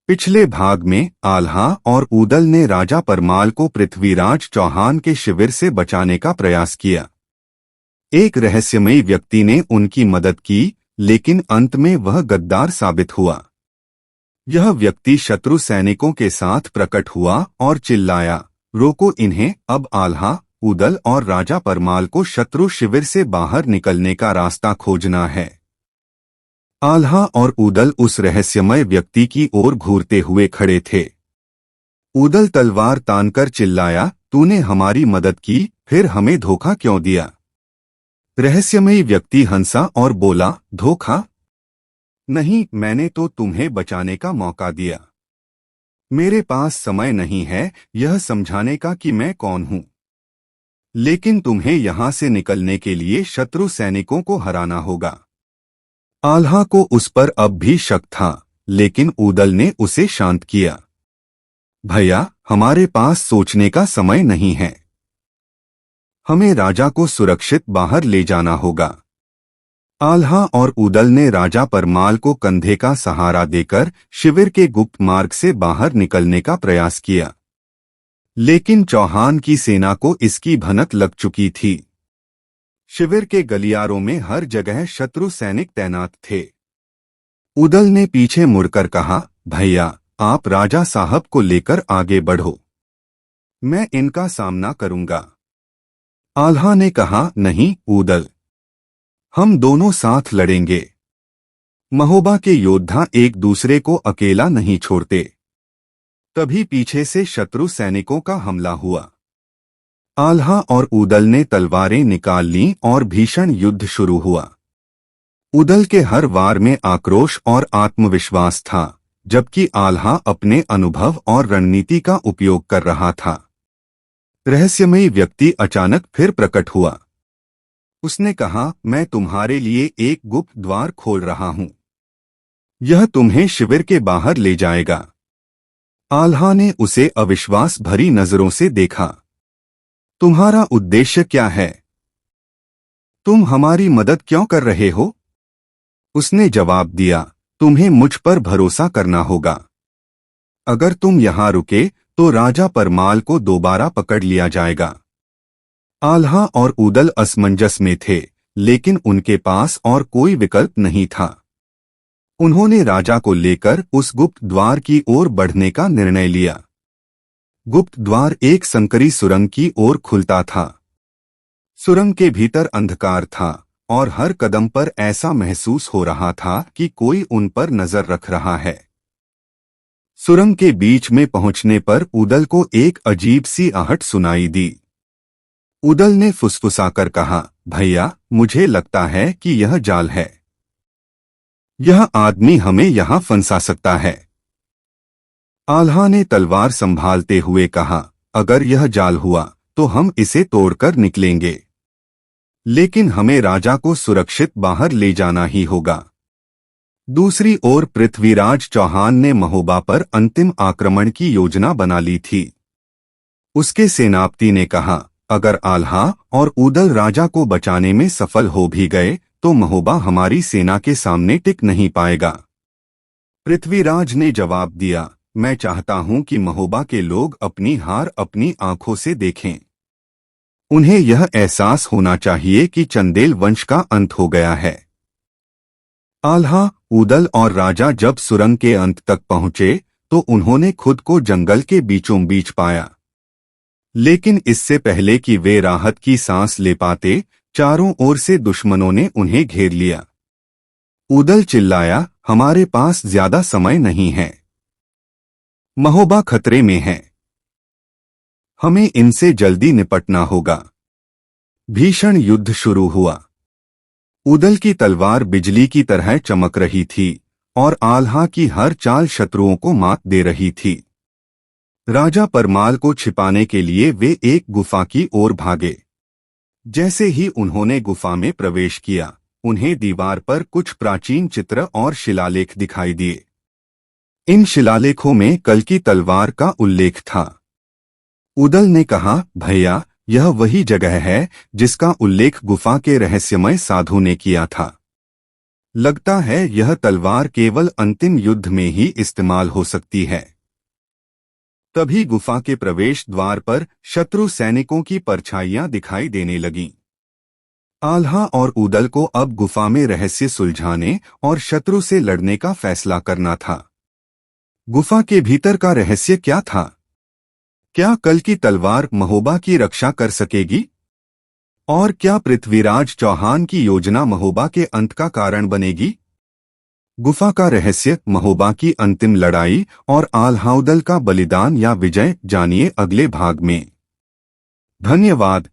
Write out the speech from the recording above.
पिछले भाग में आल्हा और ऊदल ने राजा परमाल को पृथ्वीराज चौहान के शिविर से बचाने का प्रयास किया। एक रहस्यमयी व्यक्ति ने उनकी मदद की, लेकिन अंत में वह गद्दार साबित हुआ। यह व्यक्ति शत्रु सैनिकों के साथ प्रकट हुआ और चिल्लाया, रोको इन्हें। अब आल्हा, ऊदल और राजा परमाल को शत्रु शिविर से बाहर निकलने का रास्ता खोजना है। आल्हा और ऊदल उस रहस्यमय व्यक्ति की ओर घूरते हुए खड़े थे। ऊदल तलवार तानकर चिल्लाया, तूने हमारी मदद की, फिर हमें धोखा क्यों दिया? रहस्यमयी व्यक्ति हंसा और बोला, धोखा नहीं, मैंने तो तुम्हें बचाने का मौका दिया। मेरे पास समय नहीं है यह समझाने का कि मैं कौन हूं, लेकिन तुम्हें यहां से निकलने के लिए शत्रु सैनिकों को हराना होगा। आल्हा को उस पर अब भी शक था, लेकिन ऊदल ने उसे शांत किया। भैया, हमारे पास सोचने का समय नहीं है। हमें राजा को सुरक्षित बाहर ले जाना होगा। आल्हा और ऊदल ने राजा परमाल को कंधे का सहारा देकर शिविर के गुप्त मार्ग से बाहर निकलने का प्रयास किया, लेकिन चौहान की सेना को इसकी भनक लग चुकी थी। शिविर के गलियारों में हर जगह शत्रु सैनिक तैनात थे। ऊदल ने पीछे मुड़कर कहा, भैया, आप राजा साहब को लेकर आगे बढ़ो, मैं इनका सामना करूंगा। आल्हा ने कहा, नहीं ऊदल, हम दोनों साथ लड़ेंगे। महोबा के योद्धा एक दूसरे को अकेला नहीं छोड़ते। तभी पीछे से शत्रु सैनिकों का हमला हुआ। आल्हा और ऊदल ने तलवारें निकाल लीं और भीषण युद्ध शुरू हुआ। ऊदल के हर वार में आक्रोश और आत्मविश्वास था, जबकि आल्हा अपने अनुभव और रणनीति का उपयोग कर रहा था। रहस्यमयी व्यक्ति अचानक फिर प्रकट हुआ। उसने कहा, मैं तुम्हारे लिए एक गुप्त द्वार खोल रहा हूं। यह तुम्हें शिविर के बाहर ले जाएगा। आल्हा ने उसे अविश्वास भरी नजरों से देखा। तुम्हारा उद्देश्य क्या है? तुम हमारी मदद क्यों कर रहे हो? उसने जवाब दिया, तुम्हें मुझ पर भरोसा करना होगा। अगर तुम यहां रुके तो राजा परमाल को दोबारा पकड़ लिया जाएगा। आल्हा और ऊदल असमंजस में थे, लेकिन उनके पास और कोई विकल्प नहीं था। उन्होंने राजा को लेकर उस गुप्त द्वार की ओर बढ़ने का निर्णय लिया। गुप्त द्वार एक संकरी सुरंग की ओर खुलता था। सुरंग के भीतर अंधकार था और हर कदम पर ऐसा महसूस हो रहा था कि कोई उन पर नजर रख रहा है। सुरंग के बीच में पहुंचने पर ऊदल को एक अजीब सी आहट सुनाई दी। ऊदल ने फुसफुसाकर कहा, भैया, मुझे लगता है कि यह जाल है। यह आदमी हमें यहां फंसा सकता है। आल्हा ने तलवार संभालते हुए कहा, अगर यह जाल हुआ तो हम इसे तोड़कर निकलेंगे, लेकिन हमें राजा को सुरक्षित बाहर ले जाना ही होगा। दूसरी ओर पृथ्वीराज चौहान ने महोबा पर अंतिम आक्रमण की योजना बना ली थी। उसके सेनापति ने कहा, अगर आल्हा और ऊदल राजा को बचाने में सफल हो भी गए तो महोबा हमारी सेना के सामने टिक नहीं पाएगा। पृथ्वीराज ने जवाब दिया, मैं चाहता हूं कि महोबा के लोग अपनी हार अपनी आंखों से देखें। उन्हें यह एहसास होना चाहिए कि चंदेल वंश का अंत हो गया है। आल्हा, ऊदल और राजा जब सुरंग के अंत तक पहुंचे तो उन्होंने खुद को जंगल के बीचों बीच पाया। लेकिन इससे पहले कि वे राहत की सांस ले पाते, चारों ओर से दुश्मनों ने उन्हें घेर लिया। ऊदल चिल्लाया, हमारे पास ज्यादा समय नहीं है। महोबा खतरे में है। हमें इनसे जल्दी निपटना होगा। भीषण युद्ध शुरू हुआ। ऊदल की तलवार बिजली की तरह चमक रही थी और आल्हा की हर चाल शत्रुओं को मात दे रही थी। राजा परमाल को छिपाने के लिए वे एक गुफा की ओर भागे। जैसे ही उन्होंने गुफा में प्रवेश किया, उन्हें दीवार पर कुछ प्राचीन चित्र और शिलालेख दिखाई दिए। इन शिलालेखों में कल की तलवार का उल्लेख था। ऊदल ने कहा, भैया, यह वही जगह है जिसका उल्लेख गुफा के रहस्यमय साधु ने किया था। लगता है यह तलवार केवल अंतिम युद्ध में ही इस्तेमाल हो सकती है। तभी गुफा के प्रवेश द्वार पर शत्रु सैनिकों की परछाइयां दिखाई देने लगीं। आल्हा और ऊदल को अब गुफा में रहस्य सुलझाने और शत्रु से लड़ने का फैसला करना था। गुफा के भीतर का रहस्य क्या था? क्या कल की तलवार महोबा की रक्षा कर सकेगी? और क्या पृथ्वीराज चौहान की योजना महोबा के अंत का कारण बनेगी? गुफा का रहस्य, महोबा की अंतिम लड़ाई और आल्हाउदल का बलिदान या विजय, जानिए अगले भाग में। धन्यवाद।